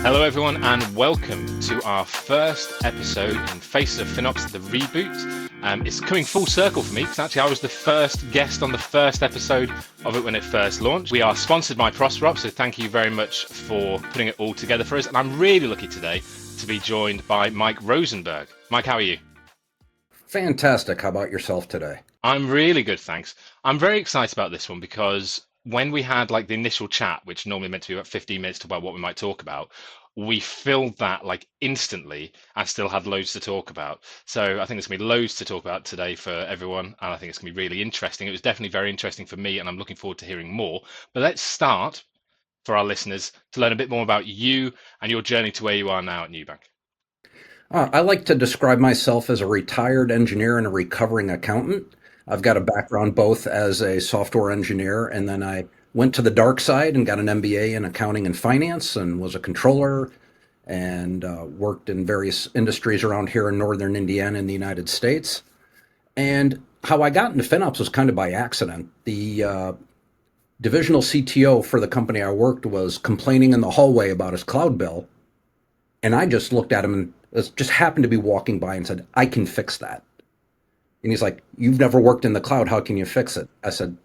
Hello, everyone, and welcome to our first episode in Faces of FinOps, the reboot. It's coming full circle for me because actually I was the first guest on the first episode of it when it first launched. We are sponsored by ProsperOps, so thank you very much for putting it all together for us. And I'm really lucky today to be joined by Mike Rosenberg. Mike, how are you? Fantastic. How about yourself today? I'm really good, thanks. I'm very excited about this one because when we had like the initial chat, which normally meant to be about 15 minutes to about what we might talk about, we filled that like instantly and still had loads to talk about. So I think there's gonna be loads to talk about today for everyone, and I think it's gonna be really interesting. It was definitely very interesting for me, and I'm looking forward to hearing more. But let's start for our listeners to learn a bit more about you and your journey to where you are now at Nubank. I like to describe myself as a retired engineer and a recovering accountant. I've got a background both as a software engineer, and then I went to the dark side and got an MBA in accounting and finance and was a controller and worked in various industries around here in northern Indiana in the United States. And how I got into FinOps was kind of by accident. The divisional CTO for the company I worked was complaining in the hallway about his cloud bill. And I just looked at him and just happened to be walking by and said, I can fix that. And he's like, you've never worked in the cloud. How can you fix it? I said,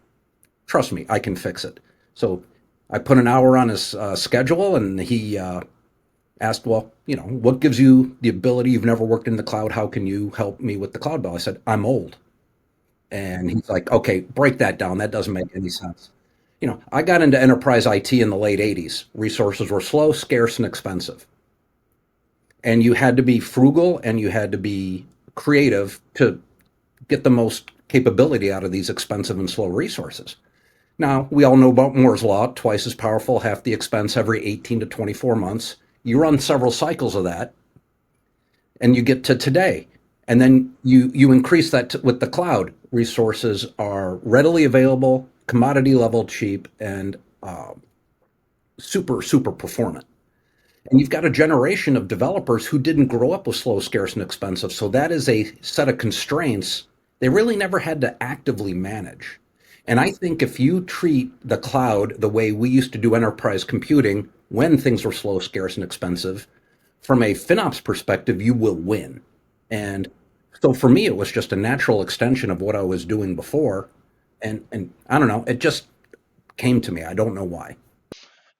trust me, I can fix it. So I put an hour on his schedule, and he asked, well, what gives you the ability? You've never worked in the cloud. How can you help me with the cloud bill? I said, I'm old. And he's like, okay, break that down. That doesn't make any sense. I got into enterprise IT in the late 80s. Resources were slow, scarce, and expensive. And you had to be frugal and you had to be creative to get the most capability out of these expensive and slow resources. Now, we all know about Moore's Law, twice as powerful, half the expense every 18 to 24 months. You run several cycles of that and you get to today. And then you increase that with the cloud. Resources are readily available, commodity level cheap, and super, super performant. And you've got a generation of developers who didn't grow up with slow, scarce, and expensive. So that is a set of constraints they really never had to actively manage. And I think if you treat the cloud the way we used to do enterprise computing when things were slow, scarce, and expensive, from a FinOps perspective, you will win. And so for me, it was just a natural extension of what I was doing before. And I don't know, it just came to me. I don't know why.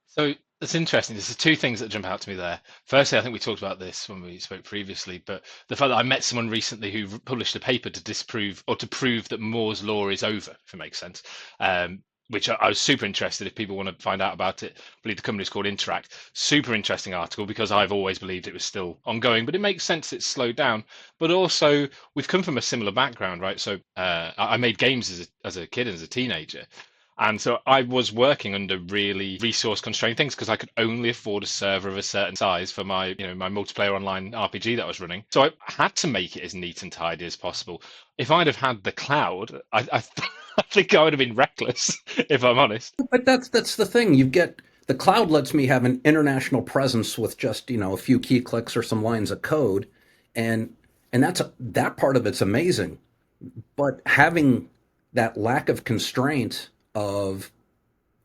So it's interesting. There's two things that jump out to me there. Firstly, I think we talked about this when we spoke previously, but the fact that I met someone recently who published a paper to disprove or to prove that Moore's law is over, if it makes sense, which I was super interested if people want to find out about it. I believe the company is called Interact. Super interesting article because I've always believed it was still ongoing, but it makes sense it's slowed down. But also, we've come from a similar background, right? So I made games as a kid, as a teenager. And so I was working under really resource constrained things because I could only afford a server of a certain size for my, my multiplayer online RPG that I was running. So I had to make it as neat and tidy as possible. If I'd have had the cloud, I think I would have been reckless, if I'm honest. But that's the thing. You get the cloud lets me have an international presence with just a few key clicks or some lines of code, and that part of it's amazing. But having that lack of constraint of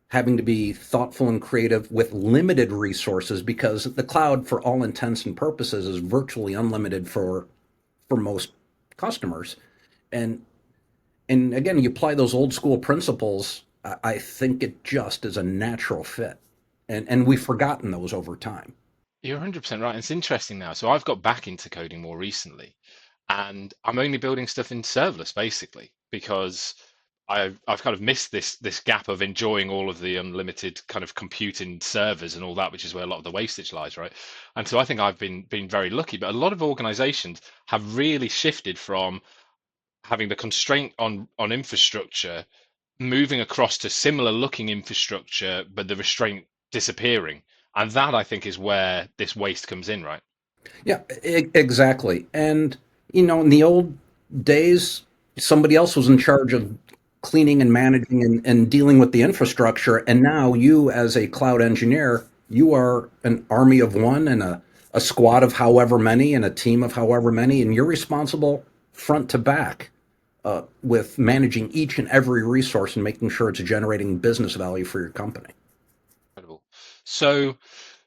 having to be thoughtful and creative with limited resources, because the cloud, for all intents and purposes, is virtually unlimited for most customers, and again, you apply those old school principles. I think it just is a natural fit, and we've forgotten those over time. You're 100% right. It's interesting now. So I've got back into coding more recently, and I'm only building stuff in serverless basically because I've kind of missed this gap of enjoying all of the unlimited kind of computing servers and all that, which is where a lot of the wastage lies, right? And so I think I've been very lucky, but a lot of organizations have really shifted from having the constraint on infrastructure, moving across to similar looking infrastructure, but the restraint disappearing. And that I think is where this waste comes in, right? Yeah, exactly. And in the old days, somebody else was in charge of cleaning and managing and dealing with the infrastructure. And now you, as a cloud engineer, you are an army of one and a squad of however many and a team of however many, and you're responsible front to back with managing each and every resource and making sure it's generating business value for your company. Incredible. So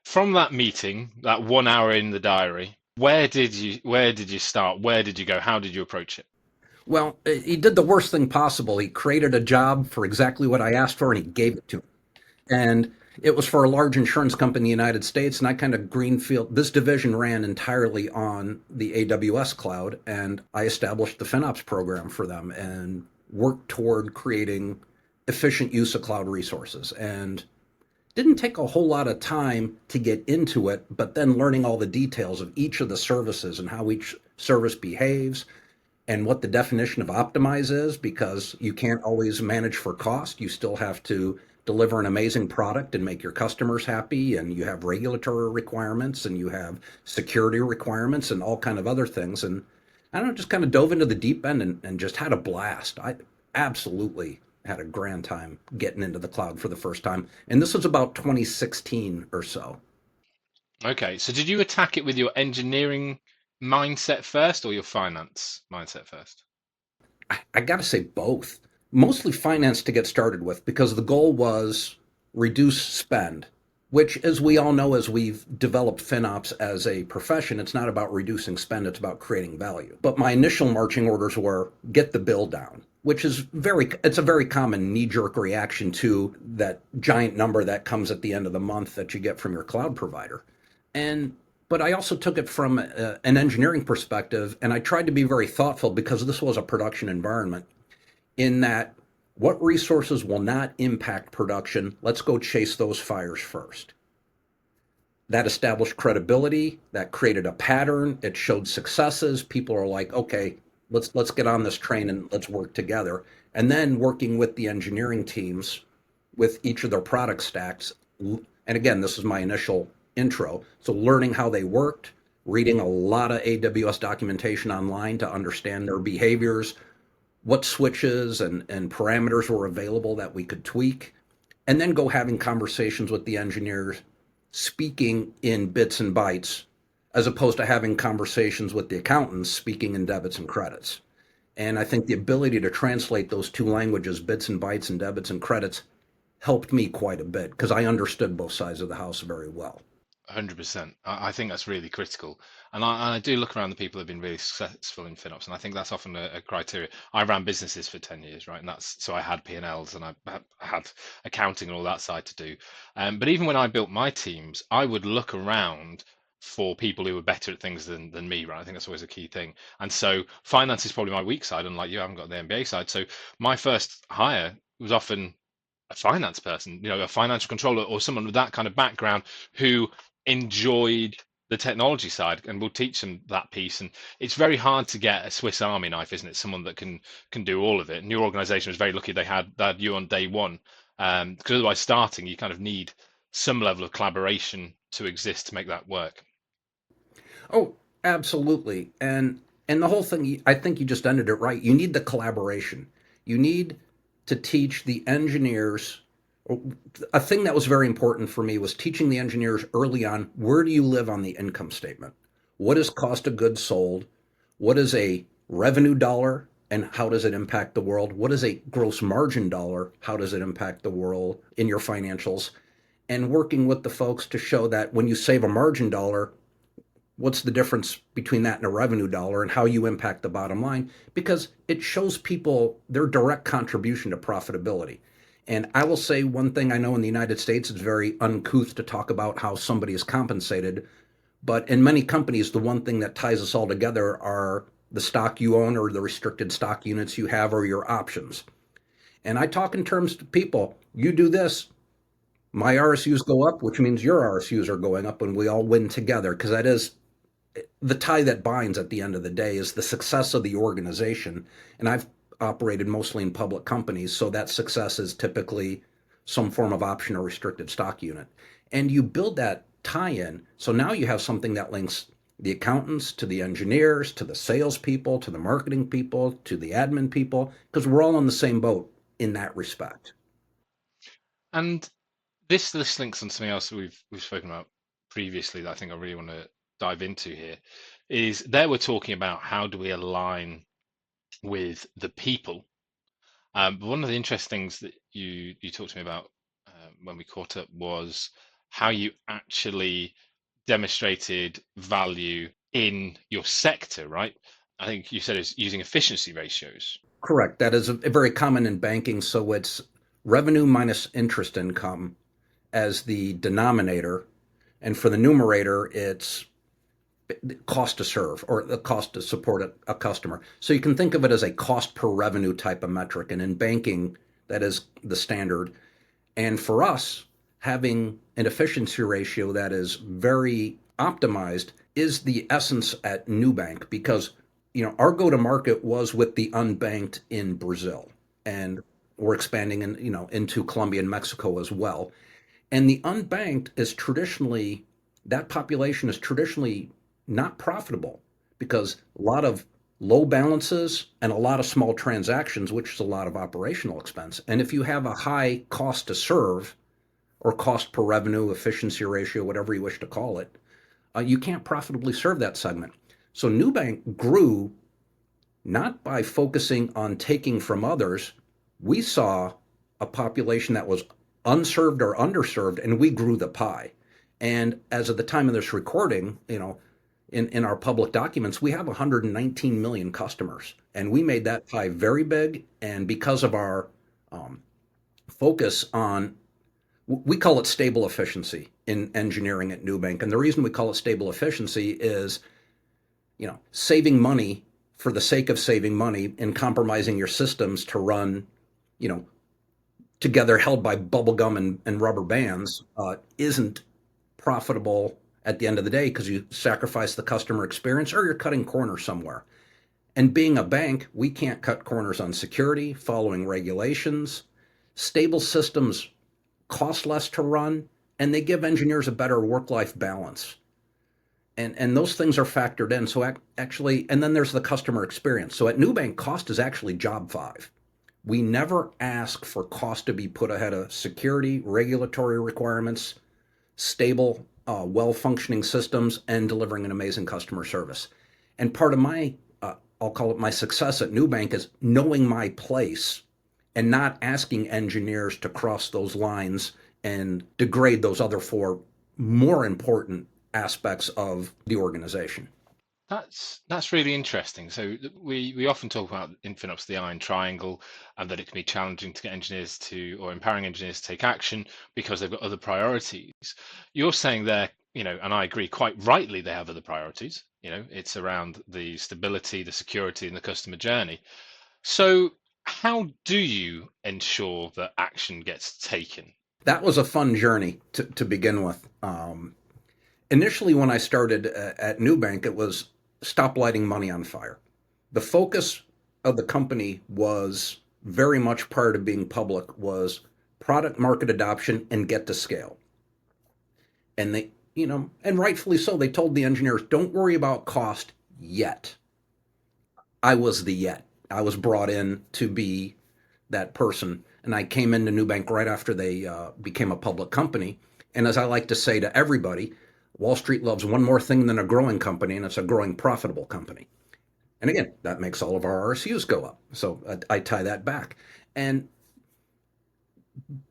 From that meeting, that 1 hour in the diary, where did you start? Where did you go? How did you approach it? Well, he did the worst thing possible. He created a job for exactly what I asked for, and he gave it to me. And it was for a large insurance company in the United States. And I kind of greenfield this division ran entirely on the AWS cloud, and I established the FinOps program for them and worked toward creating efficient use of cloud resources. And didn't take a whole lot of time to get into it, but then learning all the details of each of the services and how each service behaves and what the definition of optimize is, because you can't always manage for cost. You still have to deliver an amazing product and make your customers happy, and you have regulatory requirements and you have security requirements and all kind of other things. And I don't know, just kind of dove into the deep end and just had a blast. I absolutely had a grand time getting into the cloud for the first time. And this was about 2016 or so. Okay, so did you attack it with your engineering mindset first or your finance mindset first? I got to say both. Mostly finance to get started with, because the goal was reduce spend, which, as we all know, as we've developed FinOps as a profession, it's not about reducing spend, it's about creating value. But my initial marching orders were get the bill down, which is it's a very common knee jerk reaction to that giant number that comes at the end of the month that you get from your cloud provider. And but I also took it from an engineering perspective, and I tried to be very thoughtful because this was a production environment. In that, what resources will not impact production? Let's go chase those fires first. That established credibility. That created a pattern. It showed successes. People are like, okay, let's get on this train and let's work together. And then working with the engineering teams with each of their product stacks. And again, this is my initial intro. So learning how they worked, reading a lot of AWS documentation online to understand their behaviors, what switches and parameters were available that we could tweak, and then go having conversations with the engineers, speaking in bits and bytes, as opposed to having conversations with the accountants speaking in debits and credits. And I think the ability to translate those two languages, bits and bytes and debits and credits, helped me quite a bit because I understood both sides of the house very well. 100%. I think that's really critical. And I do look around the people that have been really successful in FinOps, and I think that's often a criteria. I ran businesses for 10 years, right? And that's so I had P&Ls and I had accounting and all that side to do. But even when I built my teams, I would look around for people who were better at things than me, right? I think that's always a key thing. And so finance is probably my weak side, unlike you, I haven't got the MBA side. So my first hire was often a finance person, a financial controller or someone with that kind of background who enjoyed the technology side and will teach them that piece. And it's very hard to get a Swiss Army knife, isn't it? Someone that can do all of it. And your organization was very lucky they had you on day one. Because otherwise starting, you kind of need some level of collaboration to exist to make that work. Oh, absolutely. And the whole thing, I think you just ended it right. You need the collaboration. You need to teach the engineers. A thing that was very important for me was teaching the engineers early on, where do you live on the income statement? What is cost of goods sold? What is a revenue dollar and how does it impact the world? What is a gross margin dollar? How does it impact the world in your financials? And working with the folks to show that when you save a margin dollar, what's the difference between that and a revenue dollar and how you impact the bottom line, because it shows people their direct contribution to profitability. And I will say one thing, I know in the United States it's very uncouth to talk about how somebody is compensated, but in many companies the one thing that ties us all together are the stock you own or the restricted stock units you have or your options. And I talk in terms to people, you do this, my RSUs go up, which means your RSUs are going up, and we all win together, because that is the tie that binds at the end of the day is the success of the organization. And I've operated mostly in public companies, so that success is typically some form of option or restricted stock unit. And you build that tie in. So now you have something that links the accountants to the engineers, to the salespeople, to the marketing people, to the admin people, because we're all on the same boat in that respect. And this links on something else that we've spoken about previously that I think I really want to dive into here. Is there we're talking about how do we align with the people. But one of the interesting things that you talked to me about when we caught up was how you actually demonstrated value in your sector, right? I think you said it's using efficiency ratios. Correct. That is very common in banking. So it's revenue minus interest income as the denominator. And for the numerator, it's cost to serve or the cost to support a customer. So you can think of it as a cost per revenue type of metric. And in banking, that is the standard. And for us, having an efficiency ratio that is very optimized is the essence at Nubank because our go to market was with the unbanked in Brazil, and we're expanding into Colombia and Mexico as well. And the unbanked is traditionally, that population is traditionally not profitable because a lot of low balances and a lot of small transactions, which is a lot of operational expense. And if you have a high cost to serve or cost per revenue, efficiency ratio, whatever you wish to call it, you can't profitably serve that segment. So Nubank grew not by focusing on taking from others. We saw a population that was unserved or underserved, and we grew the pie. And as of the time of this recording, in our public documents, we have 119 million customers, and we made that pie very big. And because of our focus on, we call it stable efficiency in engineering at Nubank, and the reason we call it stable efficiency is, saving money for the sake of saving money and compromising your systems to run, you know, together held by bubble gum and rubber bands isn't profitable at the end of the day because you sacrifice the customer experience or you're cutting corners somewhere. And being a bank, we can't cut corners on security, following regulations. Stable systems cost less to run, and they give engineers a better work-life balance. And those things are factored in. So actually, and then there's the customer experience. So at Nubank, cost is actually job five. We never ask for cost to be put ahead of security, regulatory requirements, stable, well-functioning systems, and delivering an amazing customer service. And part of my, I'll call it my success at Nubank, is knowing my place and not asking engineers to cross those lines and degrade those other four more important aspects of the organization. That's really interesting. So we often talk about in FinOps the iron triangle, and that it can be challenging to get engineers to, or empowering engineers to take action because they've got other priorities. You're saying there, and I agree quite rightly, they have other priorities. It's around the stability, the security, and the customer journey. So how do you ensure that action gets taken? That was a fun journey to begin with. Initially, when I started at Nubank, it was stop lighting money on fire. The focus of the company was very much prior to being public was product market adoption and get to scale. And and rightfully so, they told the engineers, don't worry about cost yet. I was the yet. I was brought in to be that person. And I came into Nubank right after they became a public company. And as I like to say to everybody, Wall Street loves one more thing than a growing company, and it's a growing profitable company. And again, that makes all of our RSUs go up. So I tie that back. And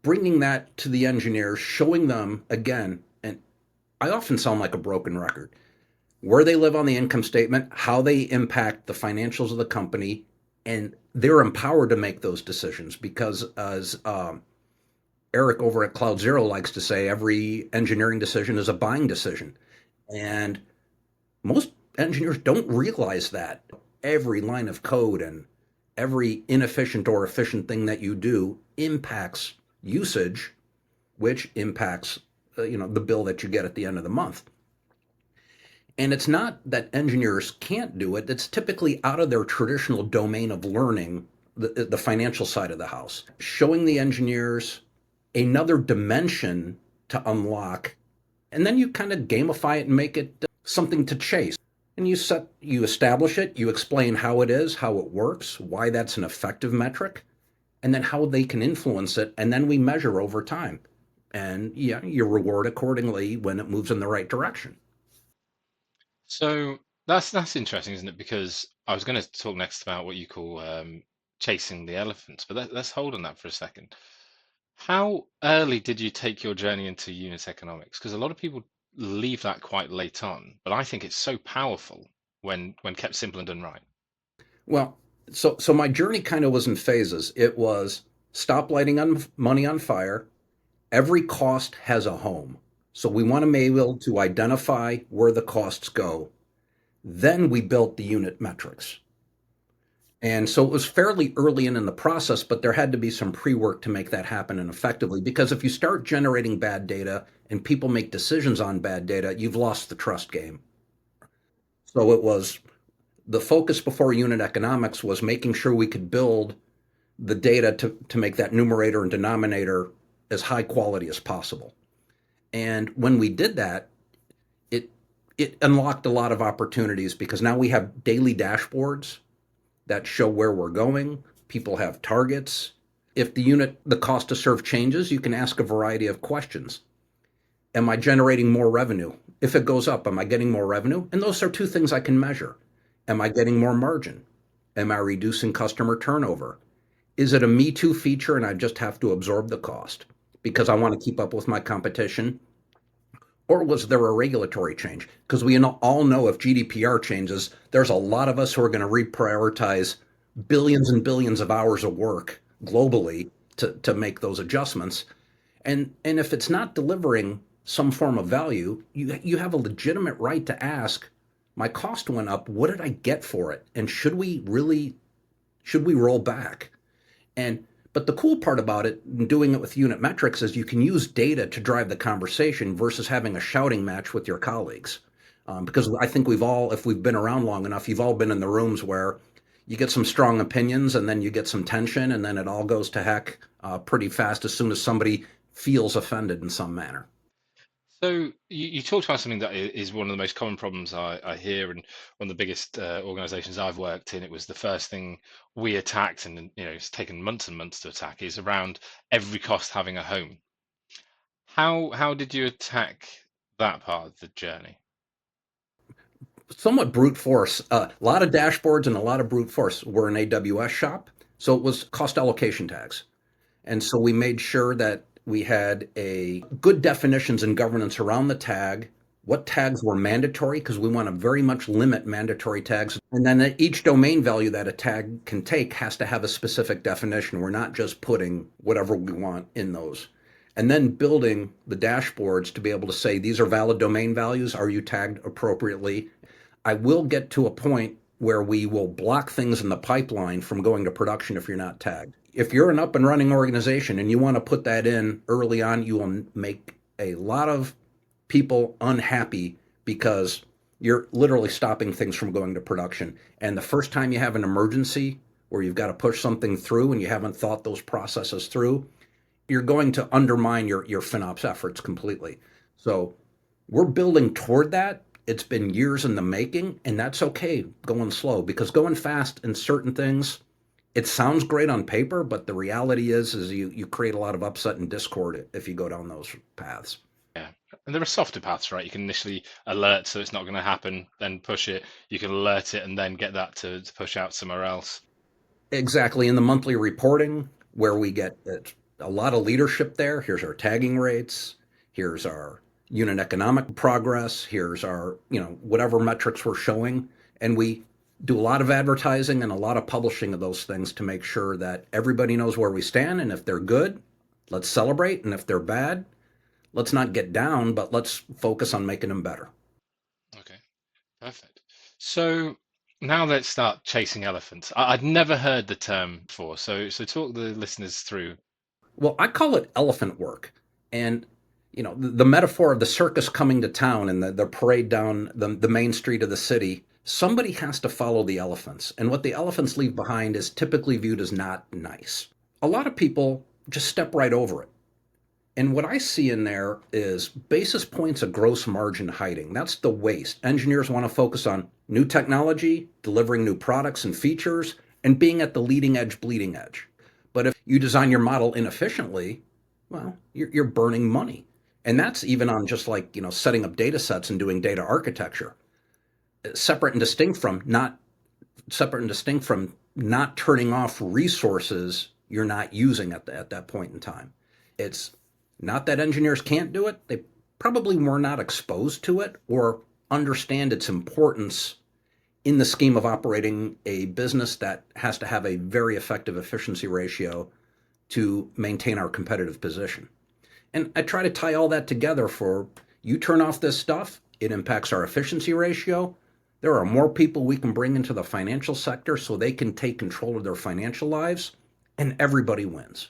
bringing that to the engineers, showing them again, and I often sound like a broken record, where they live on the income statement, how they impact the financials of the company, and they're empowered to make those decisions because, as Eric over at Cloud Zero likes to say, every engineering decision is a buying decision. And most engineers don't realize that every line of code and every inefficient or efficient thing that you do impacts usage, which impacts the bill that you get at the end of the month. And it's not that engineers can't do it, it's typically out of their traditional domain of learning the financial side of the house. Showing the engineers another dimension to unlock, and then you kind of gamify it and make it something to chase. And you establish it, you explain how it is, how it works, why that's an effective metric, and then how they can influence it, and then we measure over time. And yeah, you reward accordingly when it moves in the right direction. So that's interesting, isn't it? Because I was going to talk next about what you call chasing the elephants, but let's hold on that for a second. How early did you take your journey into unit economics? Because a lot of people leave that quite late on, but I think it's so powerful when kept simple and done right. Well, so my journey kind of was in phases. It was stop lighting money on fire. Every cost has a home. So we want to be able to identify where the costs go. Then we built the unit metrics. And so it was fairly early in the process, but there had to be some pre-work to make that happen and effectively. Because if you start generating bad data and people make decisions on bad data, you've lost the trust game. So it was the focus before unit economics was making sure we could build the data to make that numerator and denominator as high quality as possible. And when we did that, it it unlocked a lot of opportunities because now we have daily dashboards that show where we're going. People have targets. If the cost to serve changes, you can ask a variety of questions. Am I generating more revenue? If it goes up, am I getting more revenue? And those are two things I can measure. Am I getting more margin? Am I reducing customer turnover? Is it a Me Too feature and I just have to absorb the cost because I want to keep up with my competition? Or was there a regulatory change? Because we all know if GDPR changes, there's a lot of us who are going to reprioritize billions and billions of hours of work globally to make those adjustments. And if it's not delivering some form of value, you have a legitimate right to ask, my cost went up, what did I get for it? And should we roll back? And but the cool part about it, doing it with unit metrics, is you can use data to drive the conversation versus having a shouting match with your colleagues. Because I think we've all, if we've been around long enough, you've all been in the rooms where you get some strong opinions and then you get some tension and then it all goes to heck pretty fast as soon as somebody feels offended in some manner. So you talked about something that is one of the most common problems I hear, and one of the biggest organizations I've worked in. It was the first thing we attacked, and it's taken months and months to attack. Is around every cost having a home. How did you attack that part of the journey? Somewhat brute force. A lot of dashboards and a lot of brute force. We're an AWS shop, so it was cost allocation tags. And so we made sure that we had a good definitions and governance around the tag, what tags were mandatory, because we want to very much limit mandatory tags. And then each domain value that a tag can take has to have a specific definition. We're not just putting whatever we want in those. And then building the dashboards to be able to say, these are valid domain values. Are you tagged appropriately? I will get to a point where we will block things in the pipeline from going to production if you're not tagged. If you're an up and running organization and you want to put that in early on, you will make a lot of people unhappy because you're literally stopping things from going to production. And the first time you have an emergency where you've got to push something through and you haven't thought those processes through, you're going to undermine your FinOps efforts completely. So we're building toward that. It's been years in the making, and that's okay going slow because going fast in certain things, it sounds great on paper, but the reality is you create a lot of upset and discord if you go down those paths. Yeah, and there are softer paths, right? You can initially alert so it's not going to happen, then push it. You can alert it and then get that to push out somewhere else. Exactly. In the monthly reporting, where we get a lot of leadership there, here's our tagging rates, here's our unit economic progress, here's our, whatever metrics we're showing. And we do a lot of advertising and a lot of publishing of those things to make sure that everybody knows where we stand. And if they're good, let's celebrate. And if they're bad, let's not get down, but let's focus on making them better. Okay, perfect. So now let's start chasing elephants. I'd never heard the term before, so talk the listeners through. Well, I call it elephant work. And the metaphor of the circus coming to town and the parade down the main street of the city, somebody has to follow the elephants. And what the elephants leave behind is typically viewed as not nice. A lot of people just step right over it. And what I see in there is basis points of gross margin hiding. That's the waste. Engineers want to focus on new technology, delivering new products and features, and being at the leading edge, bleeding edge. But if you design your model inefficiently, well, you're burning money. And that's even on just like, setting up data sets and doing data architecture. Separate and distinct from not turning off resources you're not using at that point in time. It's not that engineers can't do it. They probably were not exposed to it or understand its importance in the scheme of operating a business that has to have a very effective efficiency ratio to maintain our competitive position. And I try to tie all that together for you turn off this stuff, it impacts our efficiency ratio. There are more people we can bring into the financial sector so they can take control of their financial lives, and everybody wins.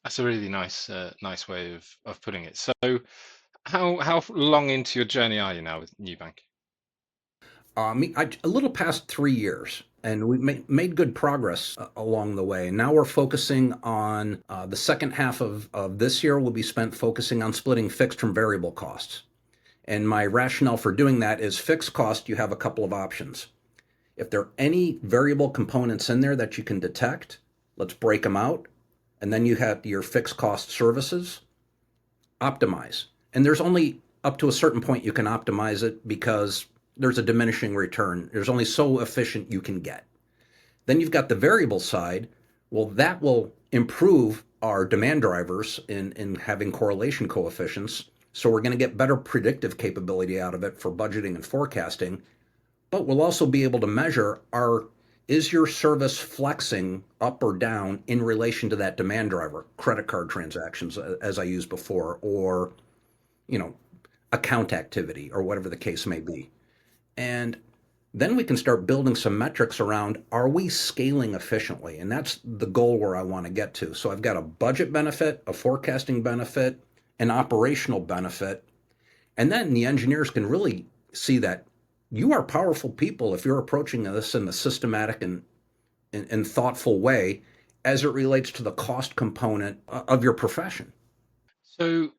That's a really nice way of putting it. So, how long into your journey are you now with Nubank? A little past 3 years, and we made good progress along the way. And now we're focusing on the second half of this year will be spent focusing on splitting fixed from variable costs. And my rationale for doing that is fixed cost, you have a couple of options. If there are any variable components in there that you can detect, let's break them out. And then you have your fixed cost services, optimize. And there's only up to a certain point you can optimize it because there's a diminishing return. There's only so efficient you can get. Then you've got the variable side. Well, that will improve our demand drivers in having correlation coefficients. So we're going to get better predictive capability out of it for budgeting and forecasting. But we'll also be able to measure is your service flexing up or down in relation to that demand driver, credit card transactions, as I used before, or you know, account activity, or whatever the case may be. And then we can start building some metrics around are we scaling efficiently? And that's the goal where I want to get to. So I've got a budget benefit, a forecasting benefit, an operational benefit. And then the engineers can really see that you are powerful people if you're approaching this in a systematic and thoughtful way as it relates to the cost component of your profession. So,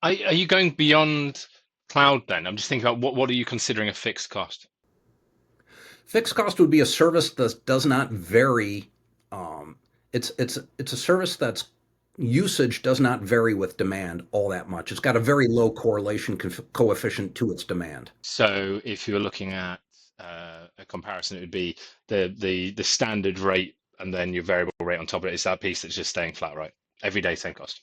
are you going beyond cloud then? I'm just thinking about what are you considering a fixed cost? Fixed cost would be a service that does not vary. Um, it's a service that's usage does not vary with demand all that much. It's got a very low correlation coefficient to its demand. So, if you were looking at a comparison, it would be the standard rate and then your variable rate on top of it is that piece that's just staying flat, right? Every day, same cost.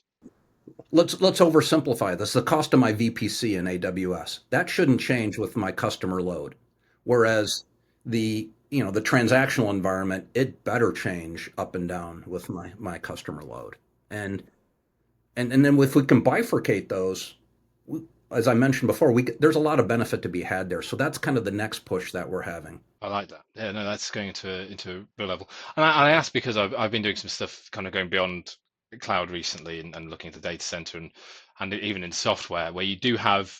Let's oversimplify this. The cost of my VPC in AWS that shouldn't change with my customer load, whereas the transactional environment it better change up and down with my customer load. And and then if we can bifurcate those, as I mentioned before, there's a lot of benefit to be had there. So that's kind of the next push that we're having. I like that. Yeah, no, that's going into a real level. And I ask because I've been doing some stuff kind of going beyond cloud recently and looking at the data center and even in software where you do have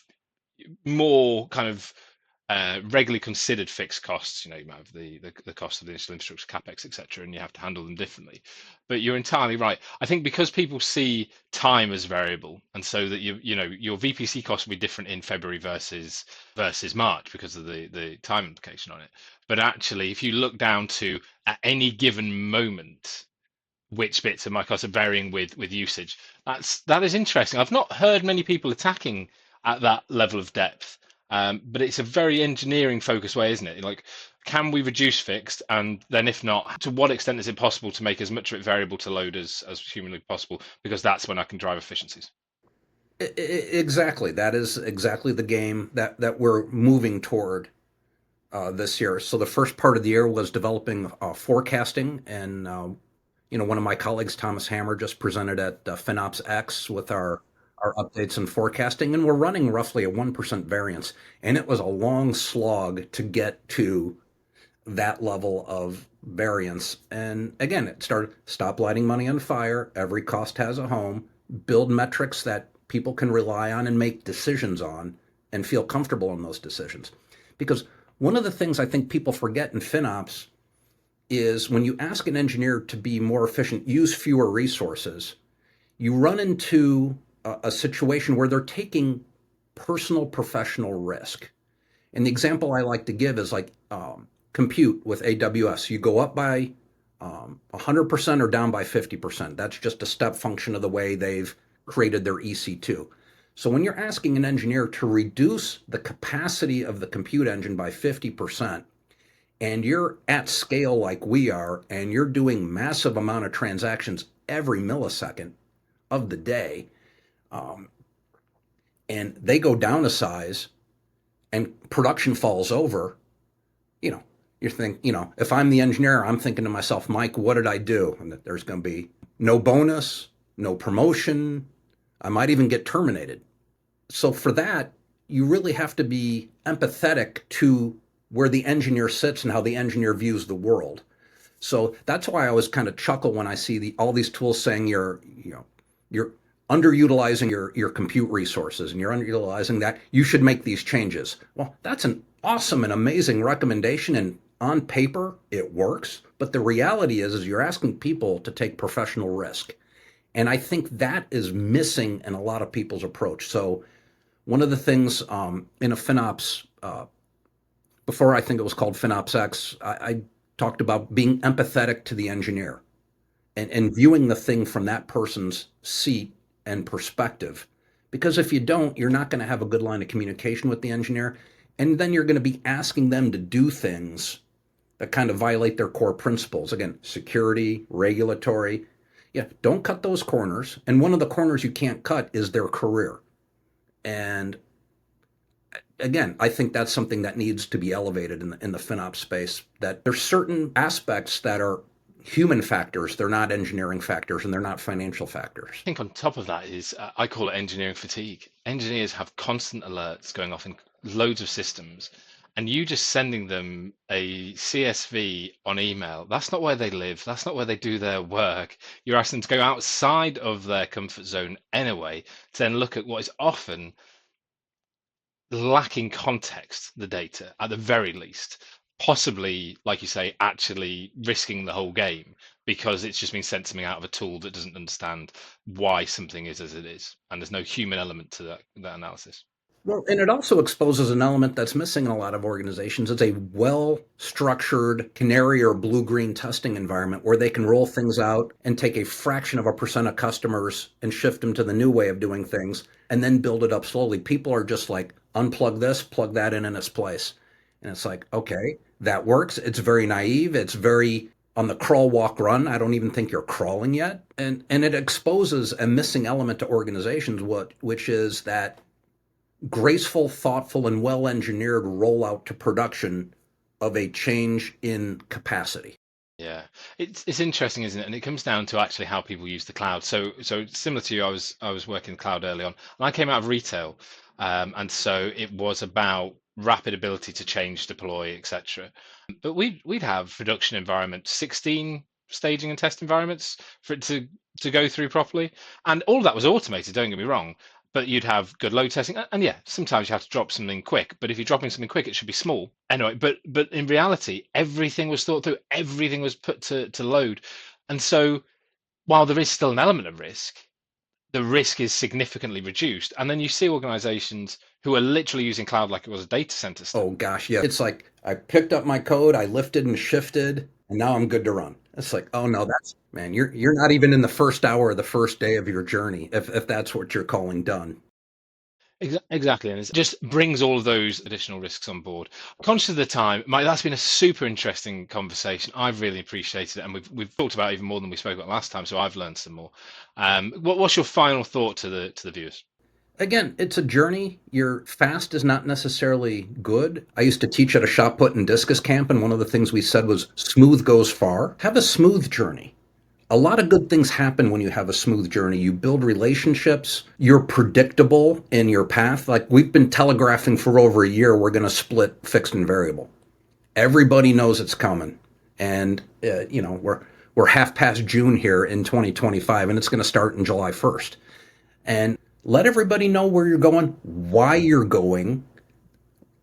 more kind of regularly considered fixed costs. You might have the cost of the initial infrastructure, capex, etc., and you have to handle them differently. But you're entirely right. I think because people see time as variable, and so that your VPC cost will be different in February versus March because of the time implication on it. But actually, if you look down to at any given moment, which bits of my costs are varying with usage, that is interesting. I've not heard many people attacking at that level of depth. But it's a very engineering focused way, isn't it? Like, can we reduce fixed? And then if not, to what extent is it possible to make as much of it variable to load as humanly possible? Because that's when I can drive efficiencies. Exactly. That is exactly the game that we're moving toward this year. So the first part of the year was developing forecasting, and one of my colleagues, Thomas Hammer, just presented at FinOps X with our updates and forecasting, and we're running roughly a 1% variance. And it was a long slog to get to that level of variance. And again, it started stop lighting money on fire. Every cost has a home. Build metrics that people can rely on and make decisions on and feel comfortable in those decisions. Because one of the things I think people forget in FinOps is when you ask an engineer to be more efficient, use fewer resources, you run into a situation where they're taking personal professional risk. And the example I like to give is like compute with AWS. You go up by 100% or down by 50%. That's just a step function of the way they've created their EC2. So when you're asking an engineer to reduce the capacity of the compute engine by 50%, and you're at scale like we are, and you're doing massive amount of transactions every millisecond, of the day, um, and they go down a size and production falls over, you know, you think, if I'm the engineer, I'm thinking to myself, Mike, what did I do? And that there's going to be no bonus, no promotion. I might even get terminated. So for that, you really have to be empathetic to where the engineer sits and how the engineer views the world. So that's why I always kind of chuckle when I see all these tools saying you're underutilizing your compute resources and you're underutilizing that. You should make these changes. Well, that's an awesome and amazing recommendation, and on paper it works. But the reality is you're asking people to take professional risk, and I think that is missing in a lot of people's approach. So one of the things in a FinOps, before I think it was called FinOps X, I talked about being empathetic to the engineer and viewing the thing from that person's seat and perspective. Because if you don't, you're not going to have a good line of communication with the engineer. And then you're going to be asking them to do things that kind of violate their core principles. Again, security, regulatory. Yeah, don't cut those corners. And one of the corners you can't cut is their career. And again, I think that's something that needs to be elevated in the FinOps space, that there's certain aspects that are human factors, they're not engineering factors, and they're not financial factors. I think on top of that is, I call it engineering fatigue. Engineers have constant alerts going off in loads of systems, and you just sending them a CSV on email, that's not where they live. That's not where they do their work. You're asking them to go outside of their comfort zone anyway, to then look at what is often lacking context, the data at the very least, possibly, like you say, actually risking the whole game because it's just been sent something out of a tool that doesn't understand why something is as it is, and there's no human element to that analysis. Well, and it also exposes an element that's missing in a lot of organizations. It's a well structured canary or blue green testing environment where they can roll things out and take a fraction of a percent of customers and shift them to the new way of doing things and then build it up slowly. People are just like, unplug this, plug that in its place. And it's like, okay, that works. It's very naive. It's very on the crawl, walk, run. I don't even think you're crawling yet. And it exposes a missing element to organizations, which is that graceful, thoughtful, and well engineered rollout to production of a change in capacity. Yeah, it's interesting, isn't it? And it comes down to actually how people use the cloud. So similar to you, I was working cloud early on, and I came out of retail, and so it was about rapid ability to change, deploy, etc. But we'd have production environment, 16 staging and test environments for it to go through properly, and all of that was automated. Don't get me wrong, but you'd have good load testing, and yeah, sometimes you have to drop something quick. But if you're dropping something quick, it should be small anyway. But in reality, everything was thought through, everything was put to load, and so while there is still an element of risk, the risk is significantly reduced. And then you see organizations who are literally using cloud like it was a data center Oh still. gosh, yeah. It's like I picked up my code, I lifted and shifted, and now I'm good to run. It's like, oh no, that's man, you're not even in the first hour of the first day of your journey, if that's what you're calling done. Exactly, and it just brings all of those additional risks on board. Conscious of the time, Mike, that's been a super interesting conversation. I've really appreciated it, and we've talked about even more than we spoke about last time. So I've learned some more. What's your final thought to the viewers? Again, it's a journey. Your fast is not necessarily good. I used to teach at a shot put and discus camp, and one of the things we said was smooth goes far. Have a smooth journey. A lot of good things happen when you have a smooth journey. You build relationships. You're predictable in your path. Like we've been telegraphing for over a year, we're going to split fixed and variable. Everybody knows it's coming, and we're half past June here in 2025, and it's going to start in July 1st. And let everybody know where you're going, why you're going.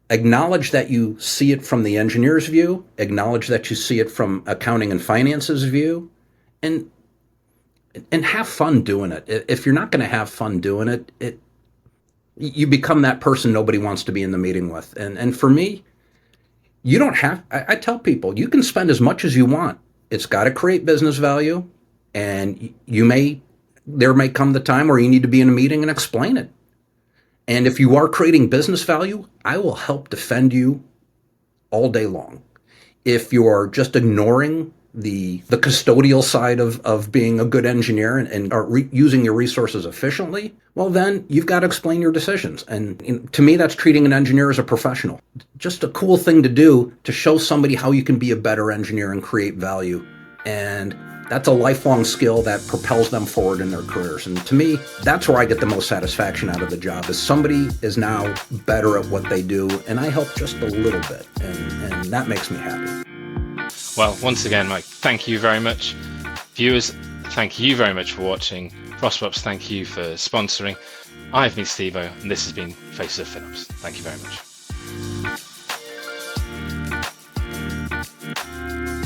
Acknowledge that you see it from the engineer's view. Acknowledge that you see it from accounting and finance's view, and have fun doing it. If you're not going to have fun doing it, you become that person nobody wants to be in the meeting with. And for me, you don't have. I tell people you can spend as much as you want. It's got to create business value, and there may come the time where you need to be in a meeting and explain it. And if you are creating business value, I will help defend you all day long. If you are just ignoring the custodial side of being a good engineer and are using your resources efficiently, well, then you've got to explain your decisions. And to me, that's treating an engineer as a professional. Just a cool thing to do to show somebody how you can be a better engineer and create value. And that's a lifelong skill that propels them forward in their careers. And to me, that's where I get the most satisfaction out of the job, is somebody is now better at what they do, and I help just a little bit, and that makes me happy. Well, once again, Mike, thank you very much. Viewers, thank you very much for watching. FinOps, thank you for sponsoring. I've been Steve-O, and this has been Faces of FinOps. Thank you very much.